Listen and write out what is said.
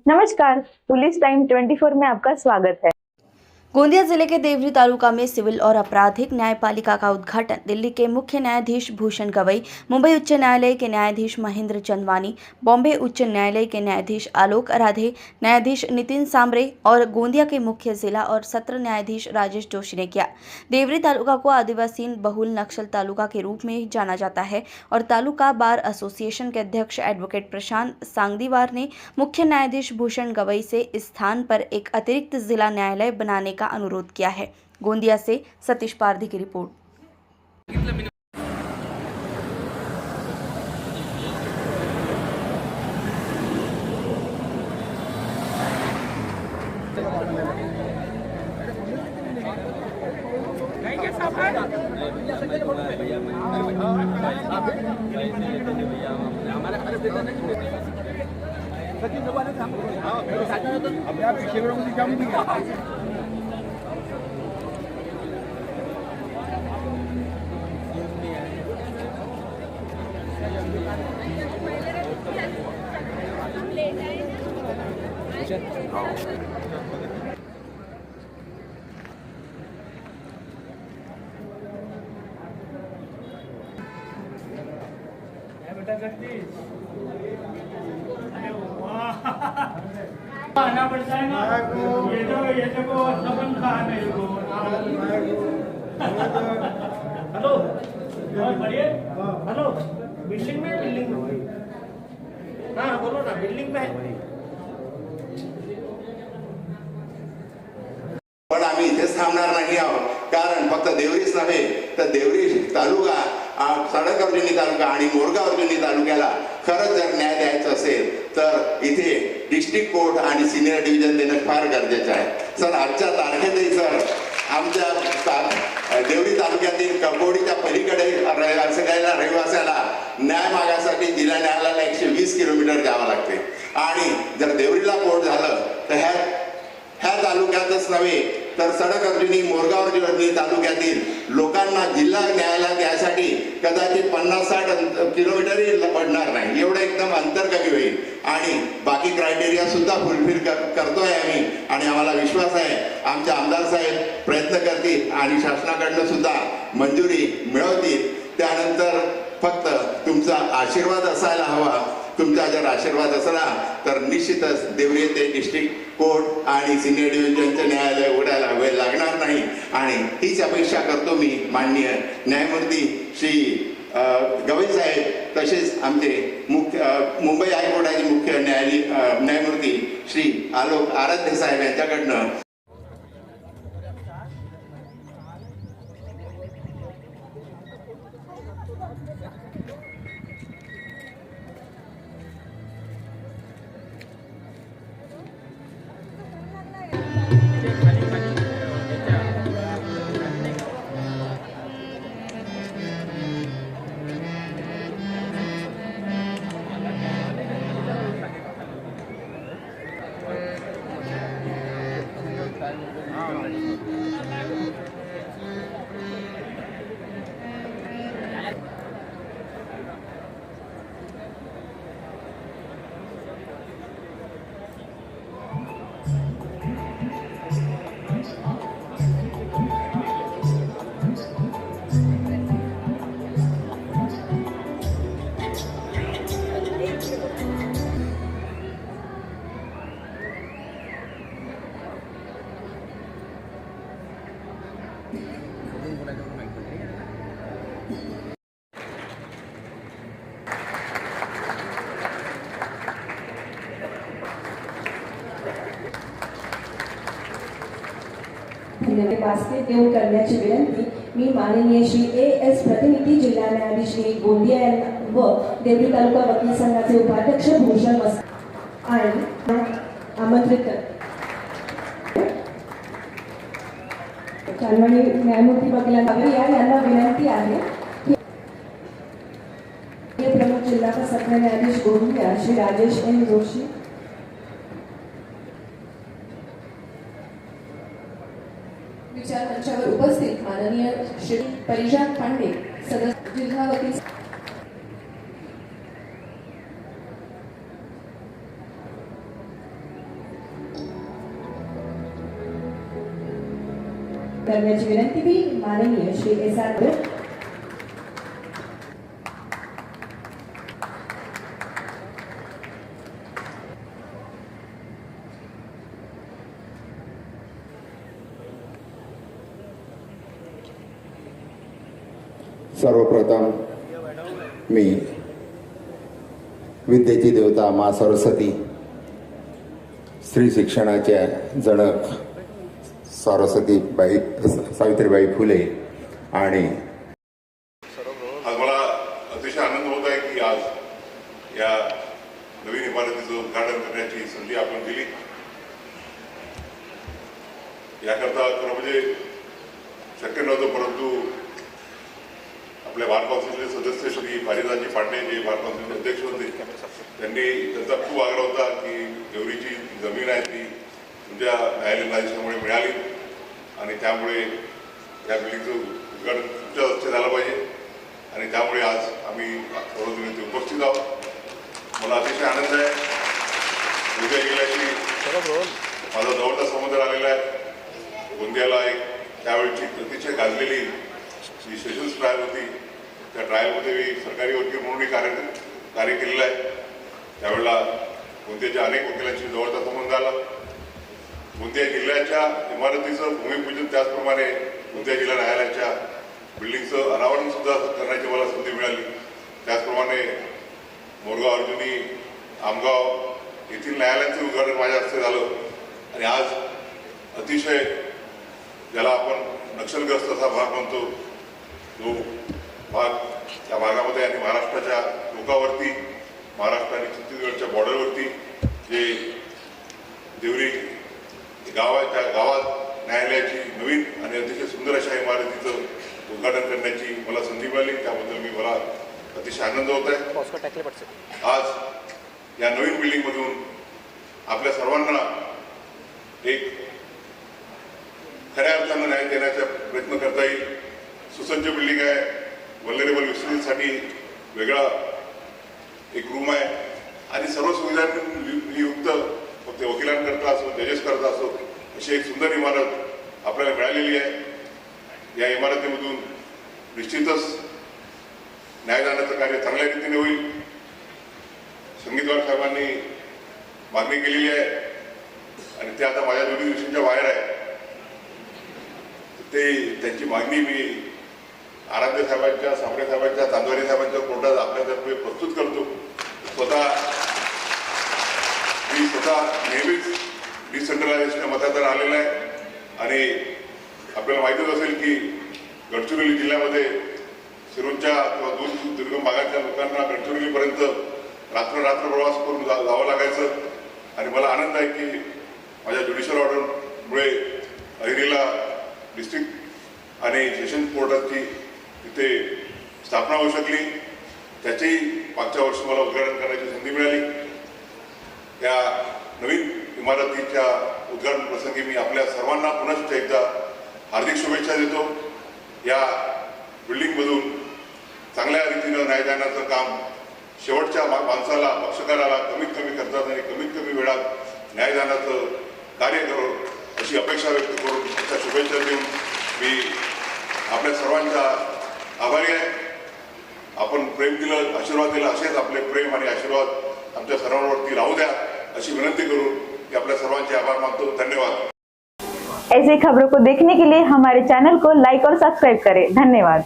नमस्कार, police time 24 में आपका स्वागत है। गोंदिया जिले के देवरी तालुका में सिविल और आपराधिक न्यायपालिका का उद्घाटन दिल्ली के मुख्य न्यायाधीश भूषण गवई, मुंबई उच्च न्यायालय के न्यायाधीश महेंद्र चंदवानी, बॉम्बे उच्च न्यायालय के न्यायाधीश आलोक आराधे, न्यायाधीश नितिन सांबरे और गोंदिया के मुख्य जिला और सत्र न्यायाधीश राजेश जोशी ने किया। देवरी तालुका को आदिवासी बहुल नक्सल तालुका के रूप में जाना जाता है और तालुका बार एसोसिएशन के अध्यक्ष एडवोकेट प्रशांत सांगदीवार ने मुख्य न्यायाधीश भूषण गवई से इस स्थान पर एक अतिरिक्त जिला न्यायालय बनाने का अनुरोध किया है। गोंदिया से सतीश पारधी की रिपोर्ट। आना पड़ता है ना, ये तो सबन का है मेरे को। हेलो, बढ़िया। हेलो, बिल्डिंग में हाँ बोलो ना, बिल्डिंग में पण आम्ही इथेच थांबणार नाही आहोत, कारण फक्त देवरीच नव्हे तर देवरी तालुका, सडक अर्जुनी तालुका आणि मोरगाव अर्जुनी तालुक्याला खरंच जर न्याय द्यायचा असेल तर इथे डिस्ट्रिक्ट कोर्ट आणि सिनियर डिव्हिजन देणं फार गरजेचं आहे। सर, आजच्या तारखेतही सर आमच्या देवरी तालुक्यातील कपोडीच्या पलीकडे सगळ्या रहिवाशाला न्याय मागासाठी जिल्हा न्यायालयाला 120 किलोमीटर जावं लागते आणि जर देवरीला कोर्ट झालं तर ह्या तालुक्यातच नव्हे तर सडक अर्जुनी मोरगाव अर्जुनी तालुक्यातील लोकांना जिल्हा न्यायालयात यासाठी कदाचित 50-60 किलोमीटरही पडणार नाही, एवढं एकदम अंतर कमी होईल आणि बाकी क्रायटेरिया सुद्धा फुलफिल करतोय आम्ही आणि आम्हाला विश्वास आहे आमचे आमदार साहेब प्रयत्न करतील आणि शासनाकडनं सुद्धा मंजुरी मिळवतील। त्यानंतर फक्त तुमचा आशीर्वाद असायला हवा। तुमचा जर आशीर्वाद असला तर निश्चितच देवरी येथे डिस्ट्रिक्ट कोर्ट आणि सिनियर डिव्हिजनचे न्यायालय उघडायला वेळ लागणार नाही आणि हीच अपेक्षा करतो मी माननीय न्यायमूर्ती श्री गवई साहेब तसेच आमचे मुंबई हायकोर्टाचे मुख्य न्यायमूर्ती श्री आलोक आराध्य साहेब यांच्याकडनं। बास्केट देऊन करण्याची विनंती मी माननीय श्री एस प्रतिनिधी जिल्हा न्यायाधीश श्री गोंदिया व देवरी तालुका वकील संघाचे उपाध्यक्ष भूषण मस्के आणि आमंत्रित करते। माननीय न्यायमूर्ती वकील यांना विनंती आहे की प्रमुख जिल्हा का सत्र न्यायाधीश गोंदिया श्री राजेश एन जोशी विचार मंचावर उपस्थित माननीय श्री परिजात पांडे सदस्य जिल्हा वकील करण्याची विनंती मी माननीय श्री SR सर्वप्रथम मी विद्येची देवता मा सरस्वती, स्त्री शिक्षणाच्या जनक सरस्वतीबाई सावित्रीबाई फुले आणि आज मला अतिशय आनंद होत आहे की आज या नवीन इमारतीचं उद्घाटन करण्याची संधी आपण दिली. याकरता खरं म्हणजे शक्य नव्हतं, परंतु आपल्या बार काउन्सिलचे सदस्य श्री पारिजाजी पांडे जे बार काउन्सिलचे अध्यक्ष होते, त्यांनी त्यांचा खूप आग्रह होता की देवरीची जमीन आहे ती तुमच्या न्यायालयीन आदेशामुळे मिळाली आणि त्यामुळे या बिल्डिंगचं उद्घाटन तुमच्या हस्ते झालं पाहिजे आणि त्यामुळे आज आम्ही सर्वजण इथे उपस्थित आहोत. मला अतिशय आनंद आहे. उद्या गेल्याची माझा जवळचा संबंध आलेला आहे. गोंदियाला एक त्यावेळची अतिशय गाजलेली जी सेशन्स ट्रायल होती, त्या ट्रायलमध्ये मी सरकारी वकील म्हणूनही कार्य केलेलं आहे. त्यावेळेला गोंदियाच्या अनेक वकिलांशी जवळचा संबंध आला. गोंदिया जिल्ह्याच्या इमारतीचं भूमिपूजन, त्याचप्रमाणे गोंदिया जिल्हा न्यायालयाच्या बिल्डिंगचं अनावरण सुद्धा करण्याची मला संधी मिळाली. त्याचप्रमाणे मोरगाव अर्जुनी, आमगाव येथील न्यायालयांचं उद्घाटन माझ्या हस्ते झालं आणि आज अतिशय ज्याला आपण नक्षलग्रस्त असा भाग म्हणतो, जो भाग त्या भागामध्ये आणि महाराष्ट्राच्या टोकावरती, महाराष्ट्र आणि छत्तीसगडच्या बॉर्डरवरती जे देवरी गाव आहे, त्या गावात न्यायालयाची नवीन आणि अतिशय सुंदर अशा इमारतीचं उद्घाटन करण्याची मला संधी मिळाली. त्याबद्दल मला अतिशय आनंद होत आहे. आज या नवीन बिल्डिंगमधून आपल्या सर्वांना एक खऱ्या अर्थानं न्याय देण्याचा प्रयत्न करता येईल. सुसज्ज बिल्डिंग आहे. वल्नरेबल विस्टुडंटसाठी वेगळा एक रूम आहे आणि सर्व सुविधांनी युक्त, फक्त वकिलांकरता असो, जजेस करता असो, अशी एक सुंदर इमारत आपल्याला मिळालेली आहे. या इमारतीमधून निश्चितच न्यायदानाचं कार्य चांगल्या रीतीने होईल. संगीतवार साहेबांनी मागणी केलेली आहे आणि ते आता माझ्या जुरिडिक्शनच्या बाहेर आहे. ते त्यांची मागणी मी आराध्य साहेबांच्या, सामरे साहेबांच्या, चांदवारी साहेबांच्या कोर्टात आपल्यातर्फे प्रस्तुत करतो. मी स्वतः नेहमीच डिसेंट्रलायझेशन मतांतर आलेलं आहे आणि आपल्याला माहितीच असेल की गडचिरोली जिल्ह्यामध्ये शिरूरच्या किंवा दूर दुर्गम भागाच्या लोकांना गडचिरोलीपर्यंत रात्र प्रवास करून जावं लागायचं आणि मला आनंद आहे की माझ्या ज्युडिशियल ऑर्डरमुळे अहिरीला डिस्ट्रिक्ट आणि सेशन कोर्टाची तिथे स्थापना होऊ शकली. त्याचेही मागच्या वर्षी मला उद्घाटन करण्याची संधी मिळाली. या नवीन इमारतीच्या उद्घाटन प्रसंगी मी आपल्या सर्वांना पुन्हा एकदा हार्दिक शुभेच्छा देतो. या बिल्डिंगमधून चांगल्या रीतीनं न्यायदानाचं काम शेवटच्या माणसाला, पक्षकाराला कमीत कमी खर्चात आणि कमीत कमी वेळात न्यायदानाचं कार्य करो अशी अपेक्षा व्यक्त करून त्या शुभेच्छा देऊन मी आपल्या सर्वांचा आभारी आहे. आपण प्रेम दिलं, आशीर्वाद दिला, असेच आपले प्रेम आणि आशीर्वाद आमच्या सर्वांवरती राहू द्या अशी विनंती करून मी आपल्या सर्वांचे आभार मानतो. धन्यवाद. ऐसी खबरों को देखने के लिए हमारे चैनल को लाइक और सब्सक्राइब करें. धन्यवाद.